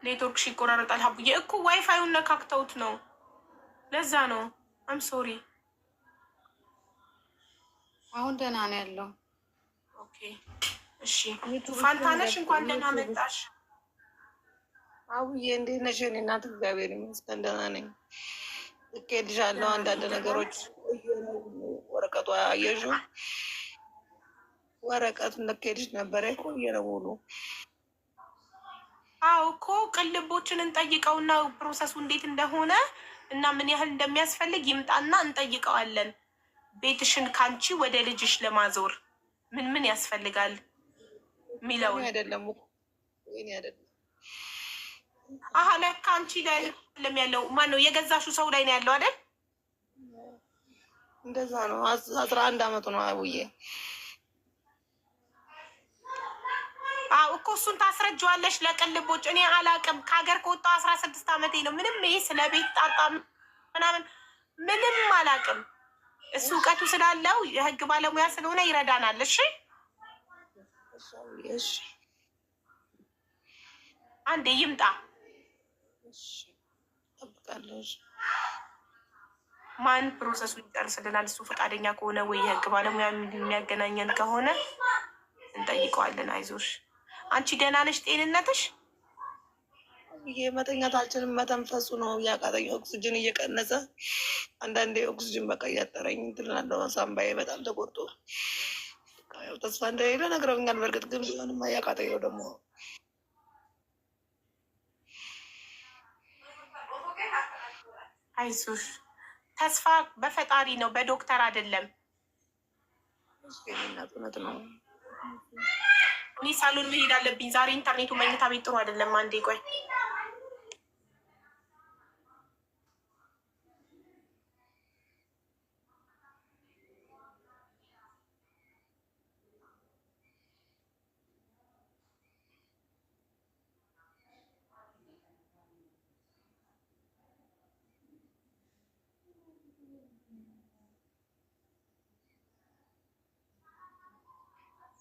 ኔትወርክ ይቆራረጣል። ሀቡዬ እኮ ዋይፋዩን ነካክተውት ነው። ለዛ ነው። አም ሶሪ። አሁን ደህና ነው ያለው። ኦኬ እሺ። ፋንታነሽ እንኳን ደህና መጣሽ። አቡዬ እንዴት ነሽ? እኔ እናት እግዚአብሔር ይመስገን ደህና ነኝ። እኬድሻለሁ አንዳንድ ነገሮች ወረቀቷ አየሽው? ወረቀት ልኬድሽ ነበረ ቆየ ነው ሙሉ። አዎ እኮ ቅልቦችን እንጠይቀውና ፕሮሰሱ እንዴት እንደሆነ እና ምን ያህል እንደሚያስፈልግ ይምጣና እንጠይቀዋለን። ቤትሽን ካንቺ ወደ ልጅሽ ለማዞር ምን ምን ያስፈልጋል ሚለውን አይደለም ወይኔ አይደለም። አሀ ለካ አንቺ ላይ አይደለም ያለው። ማነው የገዛሹ ሰው ላይ ነው ያለው አይደል? እንደዛ ነው። 11 አመቱ ነው አቡዬ። አዎ እኮ እሱን ታስረጅዋለሽ ለቅልቦች። እኔ አላቅም። ከሀገር ከወጣሁ 16 አመቴ ነው። ምንም ይሄ ስለ ቤት ጣጣ ምናምን ምንም አላቅም። እሱ እውቀቱ ስላለው የህግ ባለሙያ ስለሆነ ይረዳናል። እሺ እሺ፣ አንዴ ይምጣ። ጠብቃለሁ። ማን ፕሮሰሱ ይጨርስልናል። እሱ ፈቃደኛ ከሆነ ወይ የህግ ባለሙያ የሚያገናኘን ከሆነ እንጠይቀዋለን። አይዞሽ። አንቺ ደህና ነሽ? ጤንነትሽ? ይሄ መተኛት አልችልም። መተንፈሱ ነው እያቃጠኝ። ኦክስጅን እየቀነሰ አንዳንዴ ኦክስጅን በቃ እያጠረኝ ትልናለው። ሳምባዬ በጣም ተቆርጦ ያው ተስፋ እንደሌለ ነግረውኛል። በእርግጥ ግን ቢሆንም እያቃጠኝ ደግሞ አይዞሽ። ተስፋ በፈጣሪ ነው፣ በዶክተር አይደለም። እውነት ነው። እኔ ሳሎን መሄድ አለብኝ ዛሬ። ኢንተርኔቱ መኝታ ቤት ጥሩ አይደለም። አንዴ ቆይ።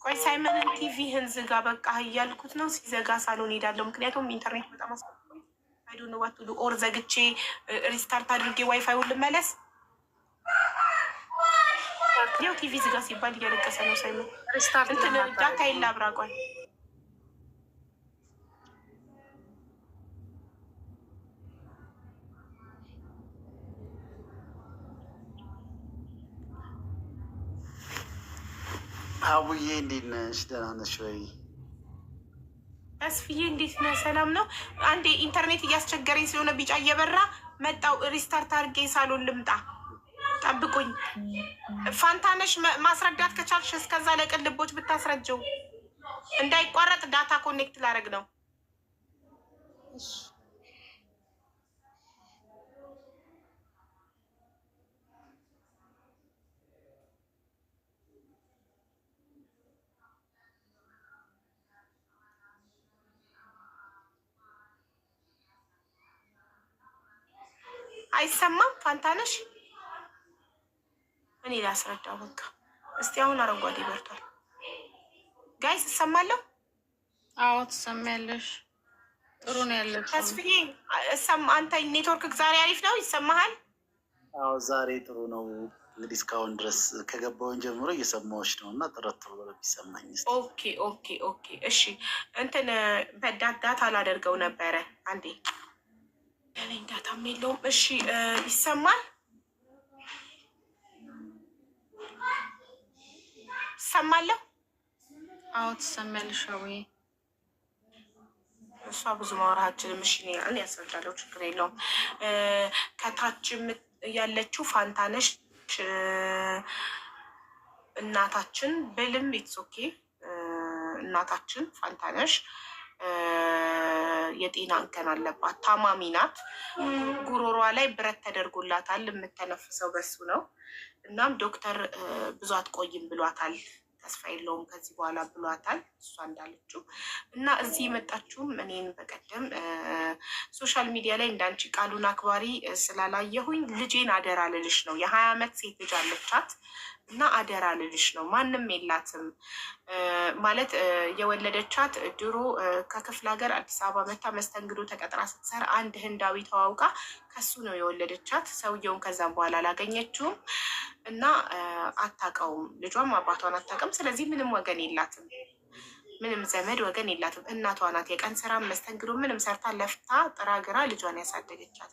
ቆይ ሳይመንን ቲቪህን ዝጋ በቃ እያልኩት ነው። ሲዘጋ ሳሎን ሄዳለሁ። ምክንያቱም ኢንተርኔት በጣም አስቸኳይ አይዶን ዋትሉ ኦር ዘግቼ ሪስታርት አድርጌ ዋይፋይውን ልመለስ። ያው ቲቪ ዝጋ ሲባል እያለቀሰ ነው ሳይመን። እንትን ዳታ የላብራ ቆይ አቡዬ እንዴት ነሽ? ደህና ነሽ ወይ? ተስፍዬ እንዴት ነህ? ሰላም ነው። አንዴ ኢንተርኔት እያስቸገረኝ ስለሆነ ቢጫ እየበራ መጣው። ሪስታርት አድርጌ ሳሎን ልምጣ፣ ጠብቁኝ። ፋንታነሽ ማስረዳት ከቻልሽ እስከዛ ለቅልቦች ብታስረጀው እንዳይቋረጥ ዳታ ኮኔክት ላደርግ ነው። አይሰማም? ፋንታነሽ እኔ ላስረዳው በቃ። እስቲ አሁን አረንጓዴ በርቷል። ጋይስ እሰማለሁ? አዎ ትሰማያለሽ። ጥሩ ነው ያለሽ። ተስፍዬ አንተ ኔትወርክ ዛሬ አሪፍ ነው? ይሰማሃል? አዎ ዛሬ ጥሩ ነው። እንግዲህ እስካሁን ድረስ ከገባውን ጀምሮ እየሰማዎች ነው እና ጥረት ጥሩ ነው የሚሰማኝ። ኦኬ ኦኬ ኦኬ እሺ። እንትን በዳታ ላደርገው ነበረ አንዴ ያለኝ ዳታም የለውም። እሺ ይሰማል? ይሰማለሁ? አዎ ትሰማያለሽ። ወይ እሷ ብዙ ማውራታችንም እሺ እኔ ያስረዳለሁ፣ ችግር የለውም። ከታችም ያለችው ፋንታነሽ እናታችን ብልም ኢትስ ኦኬ። እናታችን ፋንታነሽ የጤና እንከን አለባት፣ ታማሚ ናት። ጉሮሯ ላይ ብረት ተደርጎላታል፣ የምተነፍሰው በሱ ነው። እናም ዶክተር ብዙ አትቆይም ብሏታል፣ ተስፋ የለውም ከዚህ በኋላ ብሏታል፣ እሷ እንዳለችው እና እዚህ የመጣችውም እኔን በቀደም ሶሻል ሚዲያ ላይ እንዳንቺ ቃሉን አክባሪ ስላላየሁኝ ልጄን አደራ ልልሽ ነው። የ20 ዓመት ሴት ልጅ አለቻት እና አደራ ልልሽ ነው። ማንም የላትም ማለት የወለደቻት ድሮ ከክፍለ ሀገር አዲስ አበባ መታ መስተንግዶ ተቀጥራ ስትሰራ አንድ ህንዳዊ ተዋውቃ ከሱ ነው የወለደቻት። ሰውየውን ከዛም በኋላ አላገኘችውም እና አታውቀውም። ልጇም አባቷን አታውቅም። ስለዚህ ምንም ወገን የላትም፣ ምንም ዘመድ ወገን የላትም። እናቷ ናት የቀን ስራ መስተንግዶ ምንም ሰርታ ለፍታ ጥራ ግራ ልጇን ያሳደገቻት።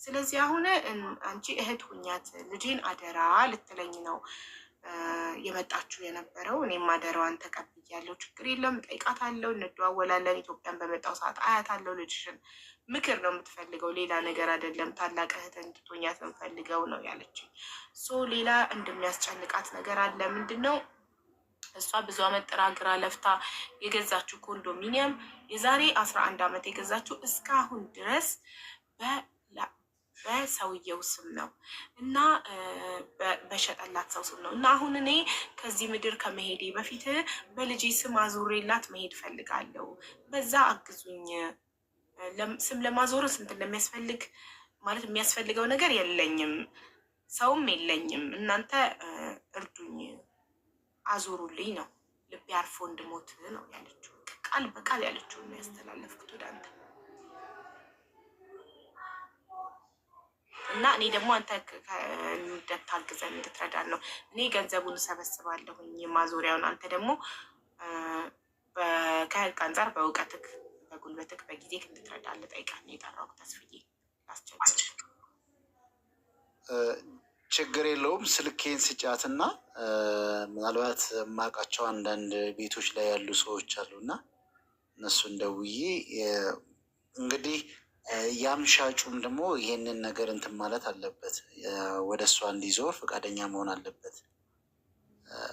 ስለዚህ አሁን አንቺ እህት ሁኛት ልጄን አደራ ልትለኝ ነው የመጣችሁ የነበረው። እኔም አደራዋን ተቀብያለሁ። ችግር የለም እጠይቃታለሁ፣ እንደዋወላለን። ኢትዮጵያን በመጣው ሰዓት አያታለሁ። ልጅሽን ምክር ነው የምትፈልገው፣ ሌላ ነገር አይደለም። ታላቅ እህት እንድትሆኛት የምፈልገው ነው ያለችኝ። ሌላ እንደሚያስጨንቃት ነገር አለ። ምንድን ነው? እሷ ብዙ አመት ጥራ ግራ ለፍታ የገዛችው ኮንዶሚኒየም የዛሬ 11 ዓመት የገዛችው እስካሁን ድረስ በሰውየው ስም ነው እና በሸጠላት ሰው ስም ነው እና አሁን እኔ ከዚህ ምድር ከመሄዴ በፊት በልጄ ስም አዙሬላት መሄድ ፈልጋለሁ። በዛ አግዙኝ። ስም ለማዞር ስንት እንደሚያስፈልግ ማለት የሚያስፈልገው ነገር የለኝም፣ ሰውም የለኝም። እናንተ እርዱኝ፣ አዙሩልኝ ነው። ልቤ አርፎ እንድሞት ነው ያለችው። ቃል በቃል ያለችው ነው ያስተላለፍኩት ወደ አንተ እና እኔ ደግሞ አንተ እንድታግዘን እንድትረዳን ነው። እኔ ገንዘቡን እሰበስባለሁኝ ማዞሪያውን፣ አንተ ደግሞ ከህግ አንጻር በእውቀትክ በጉልበትክ በጊዜክ እንድትረዳን ልጠይቅህ ነው የጠራሁት። ተስፍዬ ላስቸግር። ችግር የለውም። ስልኬን ስጫትና ምናልባት የማውቃቸው አንዳንድ ቤቶች ላይ ያሉ ሰዎች አሉና እነሱን ደውዬ እንግዲህ ያም ሻጩም ደግሞ ይሄንን ነገር እንትን ማለት አለበት፣ ወደ እሷ እንዲዞር ፈቃደኛ መሆን አለበት።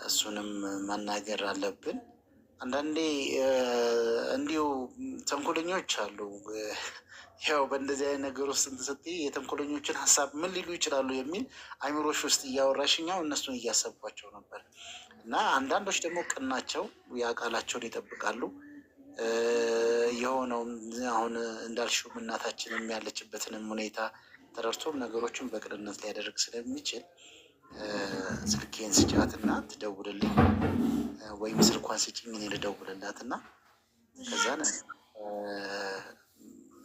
እሱንም ማናገር አለብን። አንዳንዴ እንዲሁ ተንኮለኞች አሉ። ያው በእንደዚህ አይነት ነገር ውስጥ እንትን ስትይ የተንኮለኞችን ሀሳብ ምን ሊሉ ይችላሉ የሚል አይምሮሽ ውስጥ እያወራሽኛው እነሱን እያሰብኳቸው ነበር። እና አንዳንዶች ደግሞ ቅናቸው ያቃላቸውን ይጠብቃሉ። የሆነው አሁን እንዳልሽው እናታችንም ያለችበትንም ሁኔታ ተረድቶም ነገሮችን በቅንነት ሊያደርግ ስለሚችል ስልኬን ስጫትና ትደውልልኝ ወይም ስልኳን ስጭኝ እኔ ልደውልላት እና ከዛን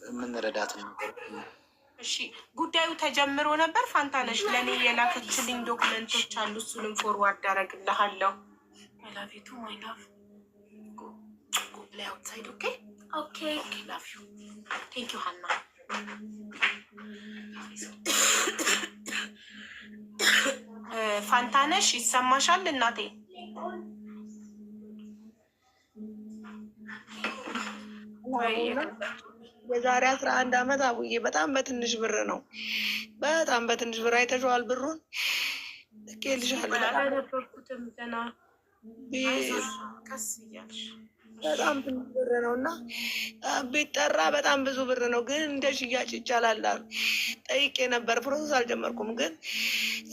የምንረዳት ነገር። እሺ ጉዳዩ ተጀምሮ ነበር። ፋንታነሽ ለእኔ የላከችልኝ ዶክመንቶች አሉ። እሱንም ፎርዋርድ አደርግልሃለሁ። ላቪቱ ማይ ላቭ play outside, okay? Okay, love you. Thank you, Hannah. ፋንታነሽ ይሰማሻል እናቴ? የዛሬ 11 ዓመት አቡዬ በጣም በትንሽ ብር ነው፣ በጣም በትንሽ ብር አይተሽዋል። ብሩን ልኬልሻለሁ። አላነበብኩትም ገና። ቀስ እያልሽ በጣም ብዙ ብር ነው እና ቢጠራ በጣም ብዙ ብር ነው፣ ግን እንደ ሽያጭ ይቻላል አሉ። ጠይቄ ነበር፣ ፕሮሰስ አልጀመርኩም። ግን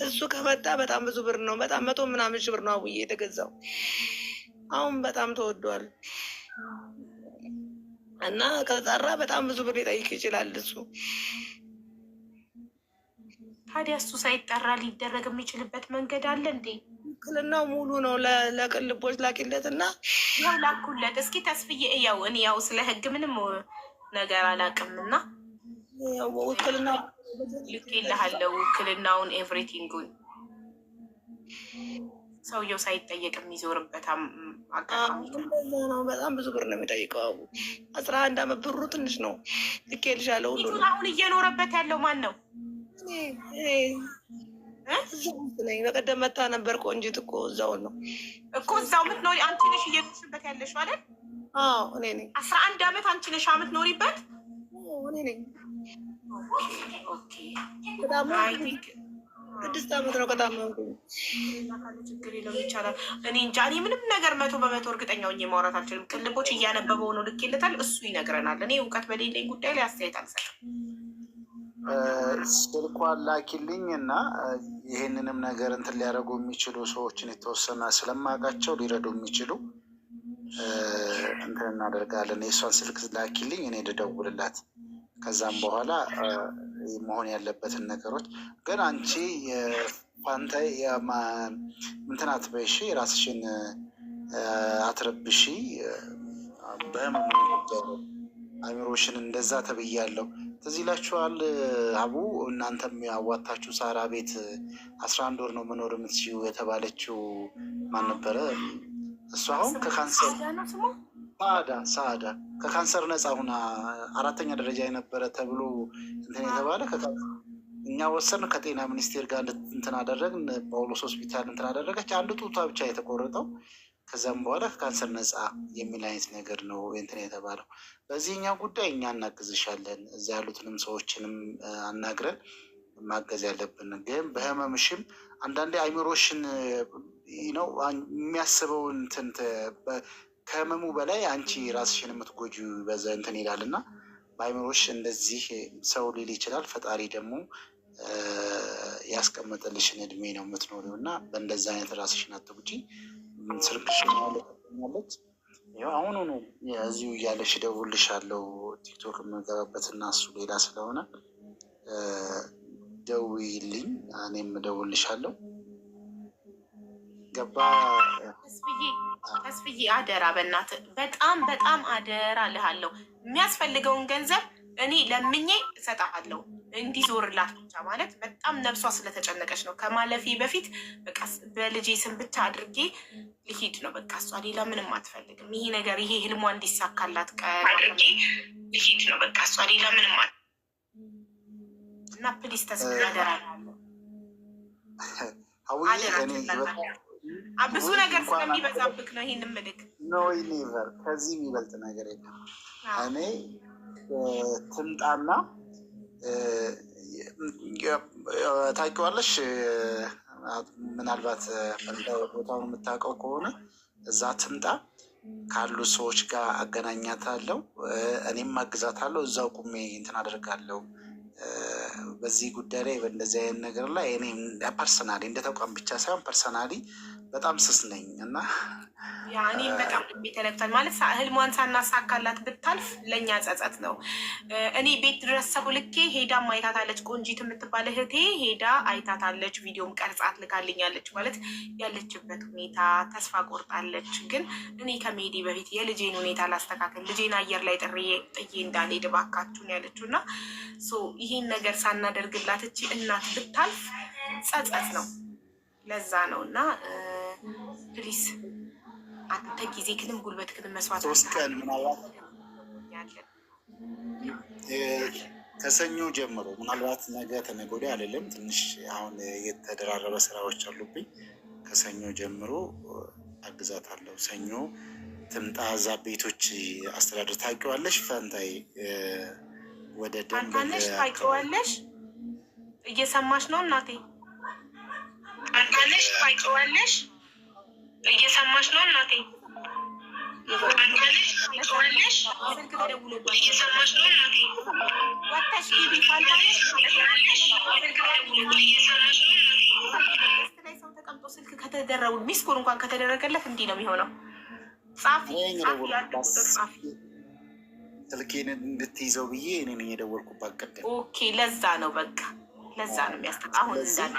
እሱ ከመጣ በጣም ብዙ ብር ነው። በጣም 100 ምናምን ሺህ ብር ነው አቡዬ የተገዛው። አሁን በጣም ተወዷል እና ከጠራ በጣም ብዙ ብር ሊጠይቅ ይችላል እሱ። ታዲያ እሱ ሳይጠራ ሊደረግ የሚችልበት መንገድ አለ እንዴ? ውክልናው ሙሉ ነው። ለቅልቦች ላኪለት እና ያው ላኩለት። እስኪ ተስፍዬ እያው እኔ ያው ስለ ህግ ምንም ነገር አላውቅም እና ውክልና ልኬልሃለሁ። ውክልናውን ኤቭሪቲንጉን ሰውየው ሳይጠየቅ የሚዞርበት አጋጣሚ ነው። በጣም ብዙ ብር ነው የሚጠይቀው። 11 ዓመት ብሩ ትንሽ ነው። ልኬልሻለሁ። ሁሉ አሁን እየኖረበት ያለው ማን ነው? እዛው ነኝ። በቀደም መታ ነበር። ቆንጂት እኮ እዛው ነው እኮ እዛው የምትኖሪ አንቺ ነሽ እየኖርሽበት ያለሽው አይደል? አዎ እኔ ነኝ። 11 ዓመት አንቺ ነሽ የምትኖሪበት? እኔ ነኝ። ኦኬ በጣም 6 ዓመት ነው ከታመምኩ። ችግር የለውም ይቻላል። እኔ እንጃ እኔ ምንም ነገር 100% እርግጠኛ ሆኜ ማውራት አልችልም። ቅልቦች እያነበበው ነው ልኬለታል። እሱ ይነግረናል። እኔ እውቀት በሌለኝ ጉዳይ ላይ አስተያየት አልሰጥም። ስልኳን ላኪልኝ እና ይሄንንም ነገር እንትን ሊያደርጉ የሚችሉ ሰዎችን የተወሰነ ስለማውቃቸው ሊረዱ የሚችሉ እንትን እናደርጋለን። የእሷን ስልክ ላኪልኝ እኔ ልደውልላት። ከዛም በኋላ መሆን ያለበትን ነገሮች ግን አንቺ ፋንታይ እንትን አትበይሺ፣ ራስሽን አትረብሺ። በህመሙ አእምሮሽን እንደዛ ተብያለሁ። ትዝ ይላችኋል አቡ እናንተም ያዋታችሁ ሳራ ቤት 11 ወር ነው መኖር የምትችይው የተባለችው ማን ነበረ? እሱ አሁን ከካንሰር ሳዳ ከካንሰር ነፃ ሁና 4ኛ ደረጃ የነበረ ተብሎ እንትን የተባለ እኛ ወሰን ከጤና ሚኒስቴር ጋር እንትን አደረግን። ጳውሎስ ሆስፒታል እንትን አደረገች። አንድ ጡቷ ብቻ የተቆረጠው ከዛም በኋላ ከካንሰር ነፃ የሚል አይነት ነገር ነው እንትን የተባለው። በዚህኛው ጉዳይ እኛ እናግዝሻለን፣ እዛ ያሉትንም ሰዎችንም አናግረን ማገዝ ያለብን ግን በህመምሽም አንዳንዴ አይምሮሽን ነው የሚያስበውን እንትን ከህመሙ በላይ አንቺ ራስሽን የምትጎጂ በዛ እንትን ይላል እና በአይምሮሽ እንደዚህ ሰው ሊል ይችላል። ፈጣሪ ደግሞ ያስቀመጠልሽን እድሜ ነው የምትኖሪው እና በእንደዛ አይነት ራስሽን አትጉጂ። ስልክሽን ያለች አሁኑ ነው እዚሁ እያለሽ እደውልልሻለሁ። ቲክቶክ የምገባበት እና እሱ ሌላ ስለሆነ ደውይልኝ፣ እኔም እደውልልሻለሁ። ገባ ተስፍዬ አደራ፣ በእናትህ በጣም በጣም አደራ እልሃለሁ። የሚያስፈልገውን ገንዘብ እኔ ለምኜ እሰጥሃለሁ እንዲዞርላት ብቻ። ማለት በጣም ነፍሷ ስለተጨነቀች ነው። ከማለፊ በፊት በቃ በልጄ ስም ብቻ አድርጌ ልሂድ ነው በቃ። እሷ ሌላ ምንም አትፈልግም። ይሄ ነገር ይሄ ህልሟ እንዲሳካላት አድርጌ ልሂድ ነው በቃ። እሷ ሌላ ምንም እና ፕሊስ ተስፍዬ አደራ ብዙ ነገር ስለሚበዛብክ ነው ይሄን ምልክ ነው። ኔቨር ከዚህ የሚበልጥ ነገር የለም። እኔ ትምጣና ታውቂዋለሽ፣ ምናልባት ቦታውን የምታውቀው ከሆነ እዛ ትምጣ፣ ካሉ ሰዎች ጋር አገናኛታለሁ፣ እኔም አግዛታለሁ። እዛው ቁሜ እንትን አደርጋለሁ። በዚህ ጉዳይ ላይ በእንደዚህ አይነት ነገር ላይ እኔ ፐርሰናሊ እንደ ተቋም ብቻ ሳይሆን ፐርሰናሊ በጣም ስስ ነኝ እና እኔም በጣም ተነግቷል። ማለት ህልሟን ሳናሳካላት ብታልፍ ለእኛ ጸጸት ነው። እኔ ቤት ድረስ ሰው ልኬ ሄዳ አይታታለች። ቆንጂት የምትባል እህቴ ሄዳ አይታታለች። ቪዲዮም ቀርጻት ልካልኛለች። ማለት ያለችበት ሁኔታ ተስፋ ቆርጣለች። ግን እኔ ከመሄዴ በፊት የልጄን ሁኔታ ላስተካከል፣ ልጄን አየር ላይ ጥዬ እንዳልሄድ እባካችሁን ያለችው እና ይሄን ነገር ሳናደርግላት እቺ እናት ብታልፍ ጸጸት ነው። ለዛ ነው እና ፕሊስ አንተ ጊዜ ክንም ጉልበት ክንም መስዋዕት 3 ቀን ምናልባት ከሰኞ ጀምሮ ምናልባት ነገ ተነገ ወዲያ አይደለም፣ ትንሽ አሁን የተደራረበ ስራዎች አሉብኝ። ከሰኞ ጀምሮ አግዛታለሁ። ሰኞ ትምጣ። እዛ ቤቶች አስተዳደር ታውቂዋለሽ? ፈንታይ ወደ አንታነሽ ታውቂዋለሽ? እየሰማሽ ነው እናቴ? አንታነሽ ታውቂዋለሽ? እየሰማሽ ነው እናቴ? አንታነሽ ታውቂዋለሽ? ስልክ ተደውሎባት እየሰማሽ ነው እናቴ? ወጣሽ ቲቪ አንታነሽ ታውቂዋለሽ? ስልክ ተደውሎባት እየሰማሽ ነው እናቴ? ላይ ሰው ተቀምጦ ስልክ ከተደረጉ ሚስኮል እንኳን ከተደረገለት እንዲህ ነው የሚሆነው። ጻፊ ስልኬን እንድትይዘው ብዬ እኔ ነኝ የደወልኩባት ቀደም። ኦኬ፣ ለዛ ነው በቃ ለዛ ነው የሚያስጠቃ። አሁን እንዳለ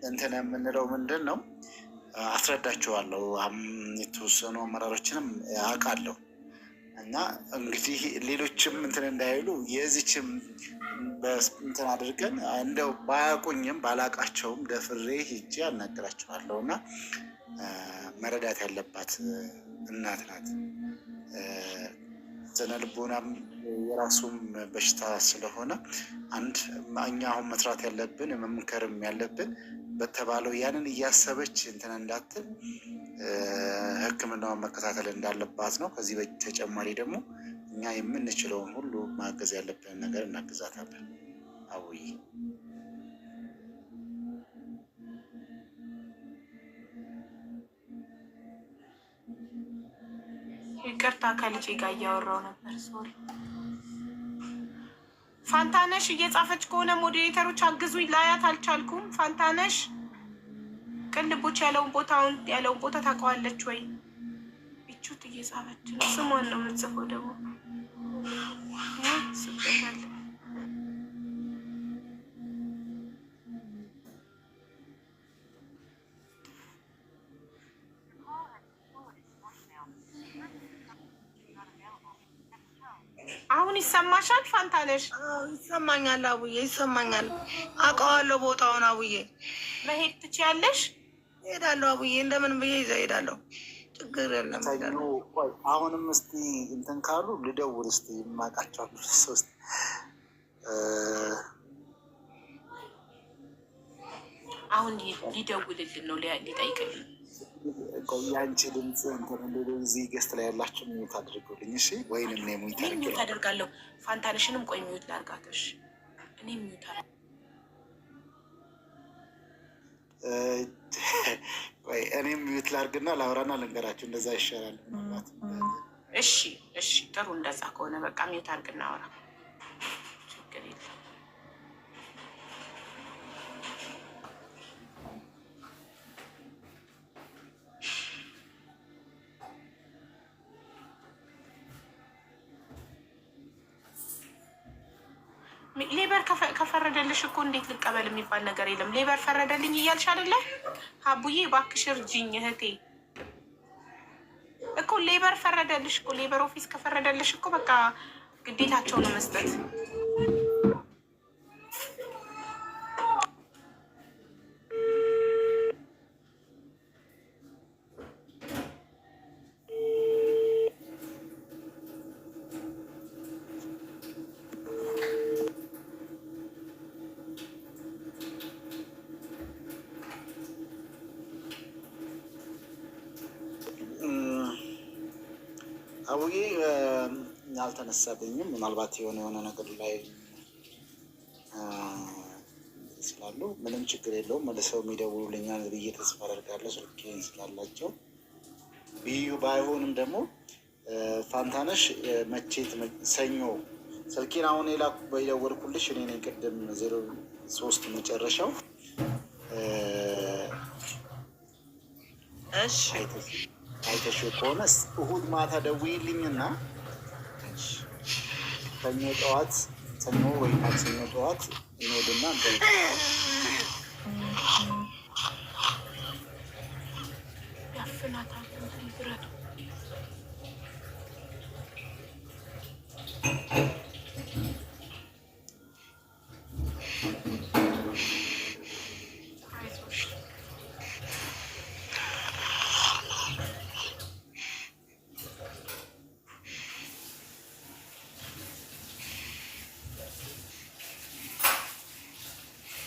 እንትን የምንለው ምንድን ነው አስረዳቸዋለሁ። የተወሰኑ አመራሮችንም አውቃለሁ እና እንግዲህ ሌሎችም እንትን እንዳይሉ የዚችም እንትን አድርገን እንደው ባያውቁኝም ባላውቃቸውም ደፍሬ ሂጄ አናግራቸዋለሁ እና መረዳት ያለባት እናት ናት። ስነ ልቦናም የራሱም በሽታ ስለሆነ አንድ እኛ አሁን መስራት ያለብን መምከርም ያለብን በተባለው ያንን እያሰበች እንትን እንዳትል ሕክምናውን መከታተል እንዳለባት ነው። ከዚህ በተጨማሪ ደግሞ እኛ የምንችለውን ሁሉ ማገዝ ያለብንን ነገር እናግዛታለን። አውይ ይቅርታ፣ ከልጄ ጋር እያወራው ነበር። ሶሪ። ፋንታነሽ እየጻፈች ከሆነ ሞዴሬተሮች አግዙኝ፣ ላያት አልቻልኩም። ፋንታነሽ ቅንድቦች ያለውን ቦታ ታውቀዋለች ወይ? ቢቹት እየጻፈች ነው። ስሟን ነው የምትጽፈው ደግሞ ስበታል። ይሰማሻል ፋንታነሽ? ይሰማኛል አቡዬ፣ ይሰማኛል። አውቀዋለሁ ቦታውን አቡዬ። መሄድ ትችያለሽ? እሄዳለሁ አቡዬ፣ እንደምን ብዬ ይዘው እሄዳለሁ። ችግር የለም። አሁንም እስቲ እንትን ካሉ ልደውል እስቲ የማውቃቸው ሶስት አሁን ሊደውልልን ነው ሊጠይቅልን። የአንቺ ድምፅ እዚህ ገስት ላይ ያላችሁ ሚዩት አድርጉልኝ እሺ። ወይንም እኔ ሚዩት አደርጋለሁ። ፋንታነሽንም ቆይ ሚዩት ላድርጋትሽ። እኔ ሚዩት እኔም ሚዩት ላድርግና ላውራና ልንገራችሁ። እንደዛ ይሻላል። እሺ እሺ፣ ጥሩ። እንደዛ ከሆነ በቃ ሚዩት አድርግና አውራ፣ ችግር የለም። ሌበር ከፈረደልሽ እኮ እንዴት ልቀበል የሚባል ነገር የለም። ሌበር ፈረደልኝ እያልሽ አይደለ? ሀቡዬ እባክሽ እርጂኝ እህቴ። እኮ ሌበር ፈረደልሽ እኮ። ሌበር ኦፊስ ከፈረደልሽ እኮ በቃ ግዴታቸው ነው መስጠት። አቡዬ አልተነሳብኝም። ምናልባት የሆነ ነገር ላይ ስላሉ ምንም ችግር የለውም። መልሰው የሚደውሉልኛል ብዬ ተስፋ አደርጋለሁ። ስልኬን ስላላቸው ብዩ ባይሆንም ደግሞ ፋንታነሽ መቼት ሰኞ ስልኬን አሁን የደወልኩልሽ እኔ ነኝ። ቅድም 03 መጨረሻው አይተሽው ከሆነ እሑድ ማታ ደውዪልኝና ሰኞ ወይ ማክሰኞ ጠዋት እንሄድና ያፍናታል ብረቱ።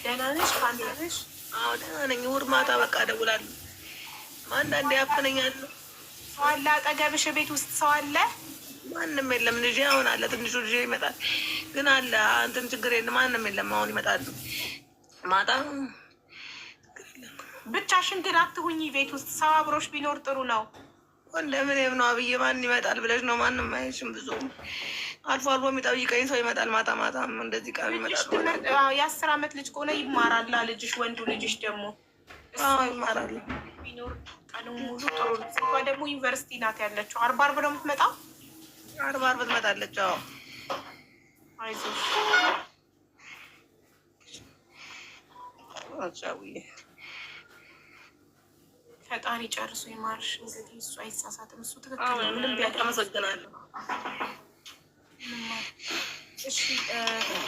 ደህና ነሽ ፋንታነሽ? አዎ ደህና ነኝ። እሑድ ማታ በቃ እደውላለሁ። አንዳንዴ ያፍነኛል። ሰው አለ አጠገብሽ? ቤት ውስጥ ሰው አለ? ማንም የለም። ልጄ አሁን አለ፣ ትንሹ ልጄ ይመጣል። ግን አለ እንትን ችግር የለም። ማንም የለም። አሁን ይመጣሉ ማታ። ብቻሽን ግን አትሁኚ። ቤት ውስጥ ሰው አብሮሽ ቢኖር ጥሩ ነው። እንደምን ነው አብዬ? ማን ይመጣል ብለሽ ነው? ማንም አይሽም። ብዙ አልፎ አልፎ የሚጠይቀኝ ሰው ይመጣል። ማታ ማታም እንደዚህ ቀን ይመጣል። የ10 ዓመት ልጅ ከሆነ ይማራል ልጅሽ። ወንዱ ልጅሽ ደግሞ ይማራል ቢኖር ቀኑ ሙሉ ጥሩ ነው። ሴቷ ደግሞ ዩኒቨርሲቲ ናት ያለችው። አርብ ነው የምትመጣው። አርብ ትመጣለች። አዎ አይዞሽ አቻውዬ፣ ፈጣሪ ጨርሶ ይማርሽ። እንግዲህ እሱ አይሳሳትም። እሱ ትክክል ነው። ምንም ቢያደርግ አመሰግናለሁ። እሺ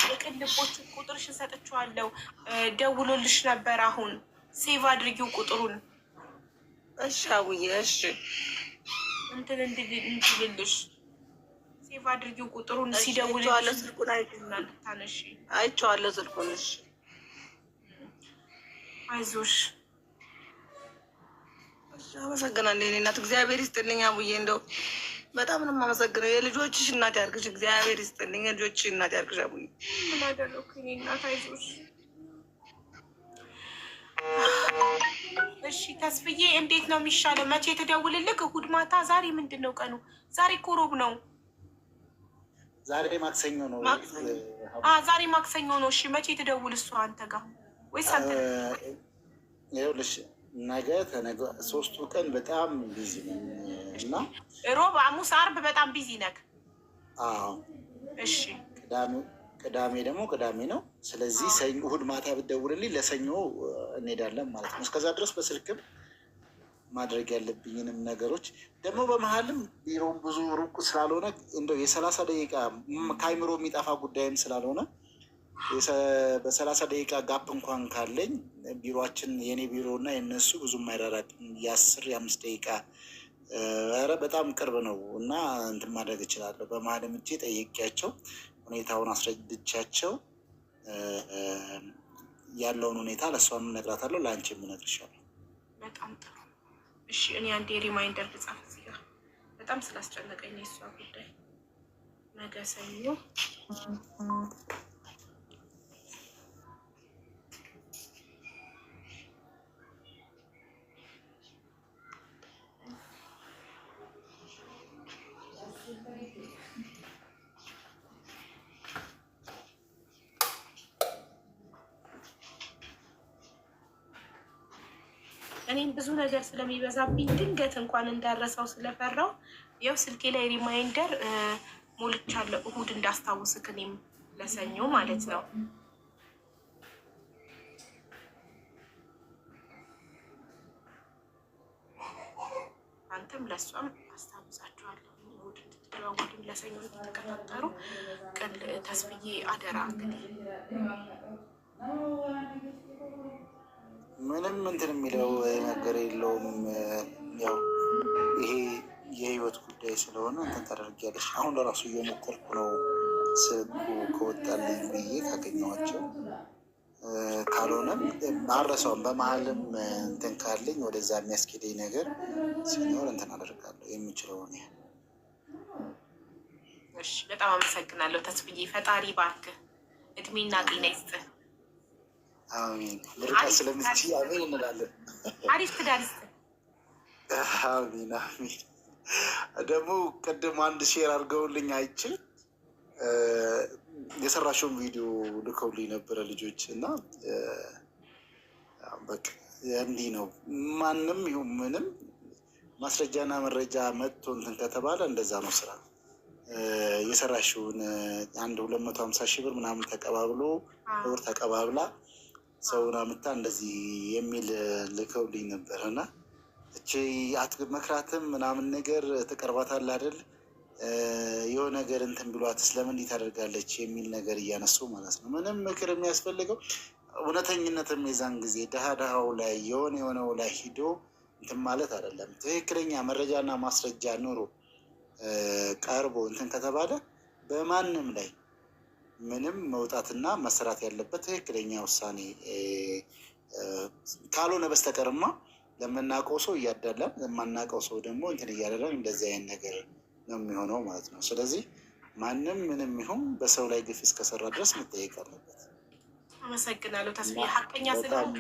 የቅን ልቦች ቁጥርሽን ሰጥቼዋለሁ። ደውሎልሽ ነበር። አሁን ሴቭ አድርጊው ቁጥሩን። እሺ አውዬ፣ እሺ እንትን እንድልልሽ ሴቭ አድርጊው ቁጥሩን። ሲደውልልሽ ስልኩን ታነሺ። አይቼዋለሁ ስልኩን። እሺ አይዞሽ። አመሰግናለሁ የእኔ እናት። እግዚአብሔር ይስጥልኝ አቡዬ። እንደው በጣም ነው የማመሰግነው። የልጆችሽ እናት ያድርግሽ። እግዚአብሔር ይስጥልኝ። የልጆችሽ እናት ያድርግሽ አቡዬ። ምን አደረኩ የእኔ እናት? አይዞሽ። እሺ ተስፍዬ፣ እንዴት ነው የሚሻለው? መቼ ትደውልልክ? እሑድ ማታ። ዛሬ ምንድን ነው ቀኑ? ዛሬ እኮ ሮብ ነው። ዛሬ ማክሰኞ ነው። ዛሬ ማክሰኞ ነው። እሺ መቼ ትደውል እሷ አንተ ጋር ወይስ አንተ? ይኸውልሽ ነገ ተነገ 3ቱ ቀን በጣም ቢዚ ነኝ እና ሮብ፣ ሐሙስ፣ ዓርብ በጣም ቢዚ ነክ። አዎ እሺ ቅዳሜ ደግሞ ቅዳሜ ነው። ስለዚህ ሰኞ እሑድ ማታ ብትደውልልኝ ለሰኞ እንሄዳለን ማለት ነው። እስከዛ ድረስ በስልክም ማድረግ ያለብኝንም ነገሮች ደግሞ በመሀልም ቢሮም ብዙ ሩቅ ስላልሆነ እንደው የ30 ደቂቃ ከአይምሮ የሚጠፋ ጉዳይም ስላልሆነ በ30 ደቂቃ ጋፕ እንኳን ካለኝ ቢሮችን የኔ ቢሮ እና የነሱ ብዙ አይራራቅም። የ10-5 ደቂቃ ኧረ በጣም ቅርብ ነው እና እንትን ማድረግ እችላለሁ። በመሀልም እጄ ጠይቄያቸው ሁኔታውን አስረድቻቸው ያለውን ሁኔታ ለእሷም እነግራታለሁ፣ ለአንቺም እነግርሻለሁ። በጣም ጥሩ። እሺ እኔ አንዴ ሪማይንደር ልጻፍ እዚህ ጋር በጣም ስላስጨነቀኝ የእሷ ጉዳይ ነገ ሰኞ እኔም ብዙ ነገር ስለሚበዛብኝ ድንገት እንኳን እንዳረሰው ስለፈራው ያው ስልኬ ላይ ሪማይንደር ሞልቻለሁ፣ እሁድ እንዳስታውስክ እኔም ለሰኞ ማለት ነው። አንተም ለእሷም አስታውሳችኋለሁ እሁድ እንድትደዋወሉም ለሰኞ እንድትቀጣጠሩ ቀን ተስብዬ አደራ። እንግዲህ ምንም እንትን የሚለው ነገር የለውም። ያው ይሄ የህይወት ጉዳይ ስለሆነ እንትን ታደርጊያለሽ። አሁን ለራሱ እየሞከርኩ ነው ስልኩ ከወጣልኝ ብዬ ካገኘኋቸው፣ ካልሆነም አረሰውም በመሀልም እንትን ካለኝ ወደዛ የሚያስኬደኝ ነገር ሲኖር እንትን አደርጋለሁ የምችለውን ያህል። እሺ በጣም አመሰግናለሁ ተስብዬ። ፈጣሪ ባርክ፣ እድሜና ጤና ይስጥህ። አሚን። ምርቃት ስለምትች አሚን እንላለን። አሪፍ ትዳር ይስጥህ። አሚን አሚን። ደግሞ ቅድም አንድ ሼር አድርገውልኝ አይቼ የሰራሽውን ቪዲዮ ልከውልኝ ነበረ ልጆች እና በቃ እንዲህ ነው። ማንም ይሁን ምንም ማስረጃና መረጃ መጥቶ እንትን ከተባለ እንደዛ ነው ስራ። የሰራሽውን አንድ 250,000 ብር ምናምን ተቀባብሎ ብር ተቀባብላ ሰውን አምታ እንደዚህ የሚል ልከውልኝ ነበር እና እቺ አትመክራትም ምናምን ነገር ትቀርባታለህ አይደል የሆነ ነገር እንትን ብሏት ስለምን እንዲህ ታደርጋለች የሚል ነገር እያነሱ ማለት ነው። ምንም ምክር የሚያስፈልገው እውነተኝነትም የዛን ጊዜ ድሃው ላይ የሆነው ላይ ሂዶ እንትን ማለት አይደለም። ትክክለኛ መረጃና ማስረጃ ኑሮ ቀርቦ እንትን ከተባለ በማንም ላይ ምንም መውጣትና መሰራት ያለበት ትክክለኛ ውሳኔ ካልሆነ በስተቀርማ ለምናውቀው ሰው እያዳላን ለማናውቀው ሰው ደግሞ እንትን እያደረን እንደዚህ አይነት ነገር ነው የሚሆነው ማለት ነው። ስለዚህ ማንም ምንም ይሁን በሰው ላይ ግፍ እስከሰራ ድረስ መጠየቅ አለበት። አመሰግናለሁ ተስፋ ሀቀኛ ስለሆነ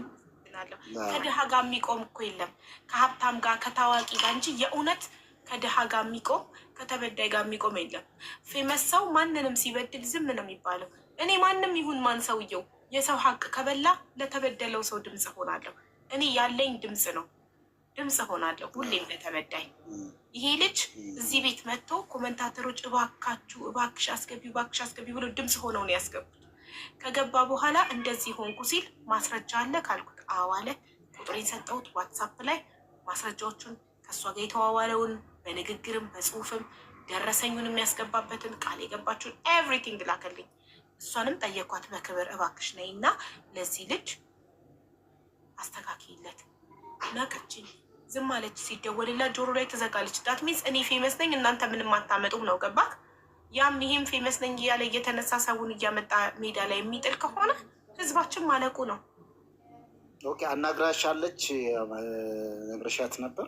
ከድሃ ጋር የሚቆም እኮ የለም ከሀብታም ጋር ከታዋቂ ጋር እንጂ የእውነት ከድሃ ጋር የሚቆም ከተበዳይ ጋር የሚቆም የለም። ፌመስ ሰው ማንንም ሲበድል ዝም ነው የሚባለው። እኔ ማንም ይሁን ማን ሰውየው የሰው ሀቅ ከበላ ለተበደለው ሰው ድምፅ ሆናለሁ። እኔ ያለኝ ድምፅ ነው፣ ድምፅ ሆናለሁ ሁሌም ለተበዳይ። ይሄ ልጅ እዚህ ቤት መጥቶ ኮመንታተሮች እባካችሁ እባክሽ አስገቢ እባክሽ አስገቢ ብሎ ድምፅ ሆነው ነው ያስገቡት። ከገባ በኋላ እንደዚህ ሆንኩ ሲል ማስረጃ አለ ካልኩት አዎ አለ። ቁጥሬን ሰጠሁት። ዋትሳፕ ላይ ማስረጃዎቹን ከእሷ ጋር የተዋዋለውን በንግግርም በጽሁፍም ደረሰኙን የሚያስገባበትን ቃል የገባችውን ኤቭሪቲንግ ላከልኝ። እሷንም ጠየኳት በክብር እባክሽ ነይ እና ለዚህ ልጅ አስተካክይለት። ናቀችኝ፣ ዝም አለች። ሲደወልላት ጆሮ ላይ ትዘጋለች። ዳት ሚንስ እኔ ፌመስ ነኝ እናንተ ምንም አታመጡም ነው። ገባክ? ያም ይሄም ፌመስ ነኝ እያለ እየተነሳ ሰውን እያመጣ ሜዳ ላይ የሚጥል ከሆነ ህዝባችን ማለቁ ነው። ኦኬ አናግራሻለች? ነግረሻት ነበር?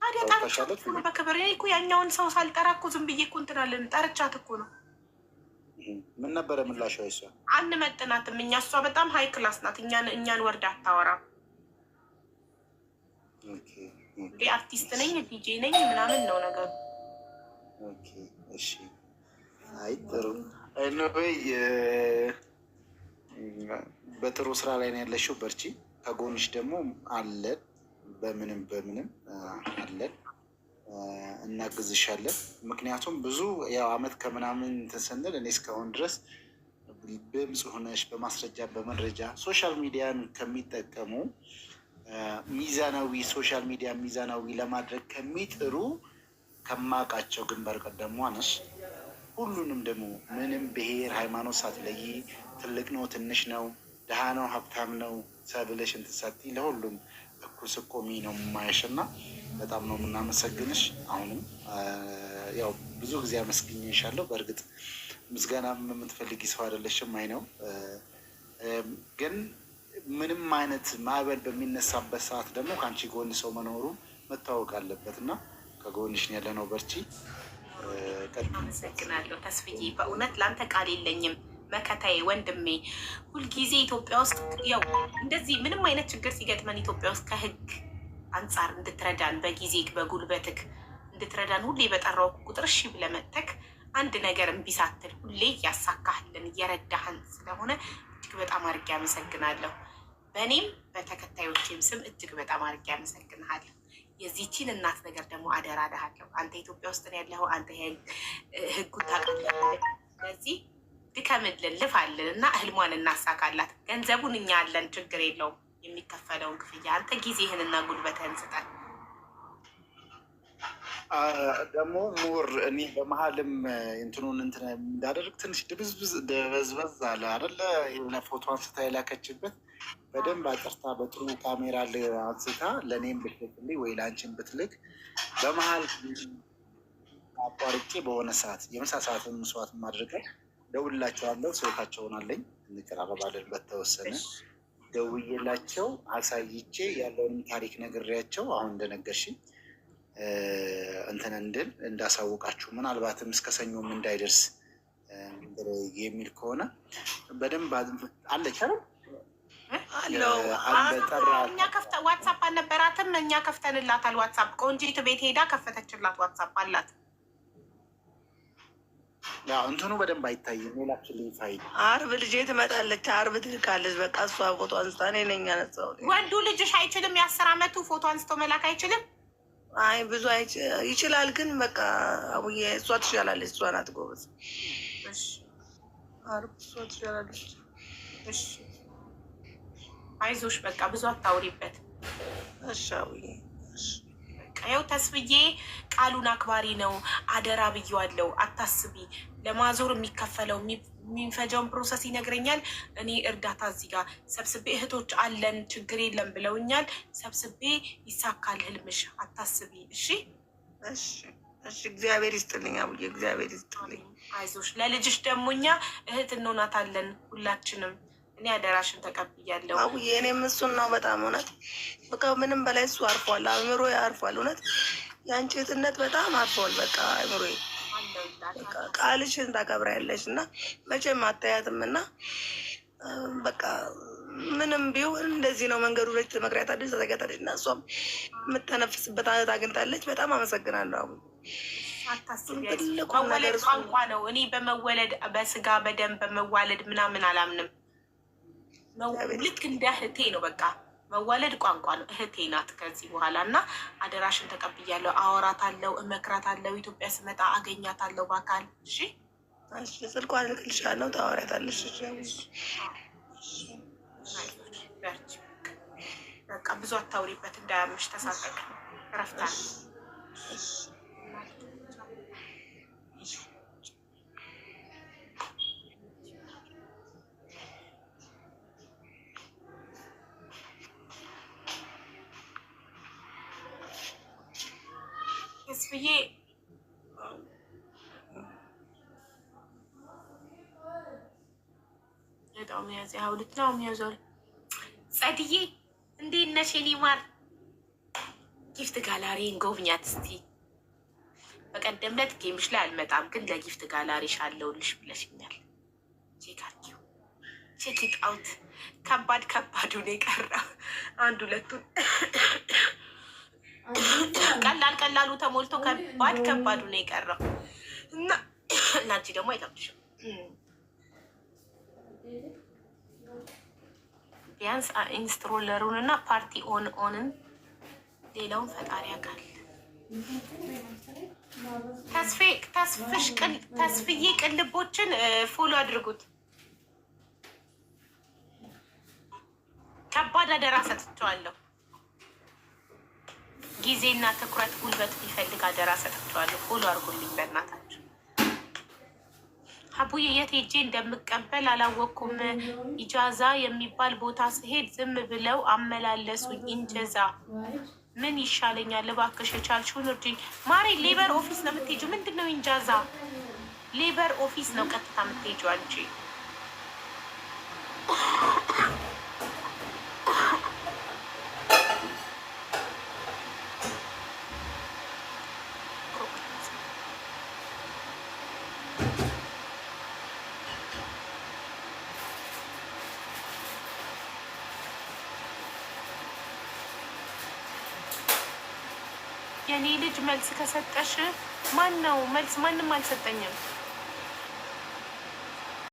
ታዲያ ጠርቻት እኮ ነው በክብር። እኔ እኮ ያኛውን ሰው ሳልጠራ እኮ ዝም ብዬ እኮ እንትን አለን። ጠርቻት እኮ ነው። ምን ነበረ ምላሿ? ይሷ አንመጥናትም እኛ። እሷ በጣም ሀይ ክላስ ናት። እኛን ወርዳ አታወራም። አርቲስት ነኝ ዲጄ ነኝ ምናምን ነው ነገሩ። እሺ አይ ጥሩ ወይ በጥሩ ስራ ላይ ነው ያለሽው። በርቺ። ከጎንሽ ደግሞ አለን፣ በምንም አለን፣ እናግዝሻለን። ምክንያቱም ብዙ ያው አመት ከምናምን ስንል እኔ እስካሁን ድረስ ድምፅ ሆነሽ በማስረጃ በመረጃ ሶሻል ሚዲያን ከሚጠቀሙ ሚዛናዊ ሶሻል ሚዲያ ሚዛናዊ ለማድረግ ከሚጥሩ ከማውቃቸው ግንባር ቀደሟ ነሽ። ሁሉንም ደግሞ ምንም ብሔር ሃይማኖት ሳትለይ ትልቅ ነው ትንሽ ነው ድሃ ነው ሀብታም ነው ሰብለሽ እንትሰቲ ለሁሉም እኩል ስቆሚ ነው የማየሽ እና በጣም ነው የምናመሰግንሽ። አሁንም ያው ብዙ ጊዜ አመስግኜሻለሁ። በእርግጥ ምስጋና የምትፈልጊ ሰው አይደለሽም። አይ ነው ግን ምንም አይነት ማዕበል በሚነሳበት ሰዓት ደግሞ ከአንቺ ጎን ሰው መኖሩ መታወቅ አለበት እና ከጎንሽ ያለ ነው። በርቺ። አመሰግናለሁ ተስፍዬ፣ በእውነት ለአንተ ቃል የለኝም። መከታዬ ወንድሜ፣ ሁልጊዜ ኢትዮጵያ ውስጥ ያው እንደዚህ ምንም አይነት ችግር ሲገጥመን ኢትዮጵያ ውስጥ ከህግ አንጻር እንድትረዳን በጊዜ በጉልበትክ እንድትረዳን ሁሌ በጠራው ቁጥር እሺ ብለህ መጥተክ አንድ ነገር እምቢ ሳትል ሁሌ እያሳካህልን እየረዳህን ስለሆነ እጅግ በጣም አድርጌ አመሰግናለሁ። በእኔም በተከታዮችም ስም እጅግ በጣም አድርጌ አመሰግንሃለሁ። የዚህችን እናት ነገር ደግሞ አደራ እልሃለሁ። አንተ ኢትዮጵያ ውስጥ ነው ያለኸው፣ አንተ ህጉን ታውቃለህ። ስለዚህ ድከምልን፣ ልፋልን እና እህልሟን እናሳካላት። ገንዘቡን እኛ አለን፣ ችግር የለውም። የሚከፈለውን ክፍያ አንተ ጊዜህንና ጉልበትህን ስጠን። ደግሞ ሞር እኔ በመሀልም እንትኑን እንትን እንዳደርግ ትንሽ ደበዝበዝ አለ አይደለ? የሆነ ፎቶ አንስታ የላከችበት በደንብ አጥርታ በጥሩ ካሜራ አንስታ ለእኔም ብትልክልኝ ወይ ለአንቺን ብትልክ በመሀል አቋርጬ በሆነ ሰዓት የምሳ ሰዓትን መስዋዕት ማድረገን ደውላቸዋለሁ። ስልካቸውን አለኝ፣ እንቀራረባለን። በተወሰነ ደውዬላቸው አሳይቼ ያለውንም ታሪክ ነግሬያቸው አሁን እንደነገርሽኝ እንትን እንድል እንዳሳውቃችሁ ምናልባትም እስከ ሰኞም እንዳይደርስ የሚል ከሆነ በደንብ አለች እኛ ከፍተ ዋትሳፕ አልነበራትም። እኛ ከፍተንላታል ዋትሳፕ። ቆንጂት ቤት ሄዳ ከፈተችላት ዋትሳፕ አላት። እንትኑ በደንብ አይታይም። ሌላችልኝ ፋይል አርብ ልጄ ትመጣለች። አርብ ትልካለች። በቃ እሷ ፎቶ አንስታ እኔ ነኝ ያነሳሁት። ወንዱ ልጅሽ አይችልም? የ10 ዓመቱ ፎቶ አንስቶ መላክ አይችልም? አይ ብዙ ይችላል፣ ግን በቃ አቡዬ እሷ ትሻላለች። እሷ ናት ጎበዝ። አርብ እሷ ትሻላለች። እሺ አይዞሽ፣ በቃ ብዙ አታውሪበት። እሺ አቡዬ። ያው ተስፍዬ ቃሉን አክባሪ ነው። አደራ ብዬዋለሁ፣ አታስቢ። ለማዞር የሚከፈለው የሚፈጀውን ፕሮሰስ ይነግረኛል። እኔ እርዳታ እዚህ ጋር ሰብስቤ እህቶች አለን ችግር የለም ብለውኛል። ሰብስቤ ይሳካል ህልምሽ፣ አታስቢ። እሺ እሺ እሺ። እግዚአብሔር ይስጥልኝ አቡዬ፣ እግዚአብሔር ይስጥልኝ። አይዞሽ። ለልጅሽ ደግሞ እኛ እህት እንሆናታለን ሁላችንም። እኔ አደራሽን ተቀብያለሁ አቡዬ። እኔም እሱን ነው በጣም እውነት በቃ ምንም በላይ እሱ አርፏል፣ አእምሮ ያርፏል። እውነት የአንቺ እህትነት በጣም አርፏል። በቃ አእምሮ ቃልሽን ታከብሪያለሽ እና መቼም አታያትም እና በቃ ምንም ቢሆን እንደዚህ ነው መንገዱ ላይ ትመክሪያታለሽ፣ ተዘጋታለሽ እና እሷም የምተነፍስበት አነት አግኝታለች። በጣም አመሰግናለሁ አቡ። መወለድ ቋንቋ ነው። እኔ በመወለድ በስጋ በደም በመዋለድ ምናምን አላምንም። ልክ እንደ እህቴ ነው። በቃ መዋለድ ቋንቋ ነው። እህቴ ናት ከዚህ በኋላ እና አደራሽን ተቀብያለሁ። አወራታለሁ፣ እመክራታለሁ። ኢትዮጵያ ስመጣ አገኛታለሁ በአካል። እሺ ስልኳን እልክልሻለሁ፣ ታወሪያታለሽ። በቃ ብዙ አታውሪበት፣ እንዳያምሽ። ተሳቀቅ፣ እረፍታ ተስፍዬ በጣም ያዘ ሀውልት ነው የሚያዘው። ጸድዬ እንዴት ነሽ የኔ ማር? ጊፍት ጋላሪን ጎብኛት እስቲ። በቀደም ዕለት ጌምሽ ላይ አልመጣም፣ ግን ለጊፍት ጋላሪሽ አለውልሽ ብለሽኛል። ቼክ አድርጊው፣ ቼክ ኢት አውት። ከባድ ከባዱን የቀረው አንድ ሁለቱን ቀላል ቀላሉ ተሞልቶ ከባድ ከባዱ ነው የቀረው እና እናንቺ ደግሞ አይከብድሽም። ቢያንስ ኢንስትሮለሩን እና ፓርቲ ኦንን ሌላውን ፈጣሪ ያውቃል። ተስፍዬ ቅልቦችን ፎሎ አድርጉት። ከባድ አደራ ሰጥቼዋለሁ። ጊዜና ትኩረት ጉልበት ቢፈልግ አደራ ሰጥቼዋለሁ። ፎሎ አድርጉልኝ በእናታችሁ። አቡዬ የት ሄጄ እንደምቀበል አላወቅኩም። ኢጃዛ የሚባል ቦታ ስሄድ ዝም ብለው አመላለሱኝ። እንጀዛ ምን ይሻለኛል? እባክሽ የቻልሽውን እርጅኝ ማሬ። ሌበር ኦፊስ ነው የምትሄጂው? ምንድን ነው ኢንጃዛ? ሌበር ኦፊስ ነው ቀጥታ የምትሄጂው አንቺ። የኔ ልጅ መልስ ከሰጠሽ ማን ነው መልስ? ማንም አልሰጠኝም።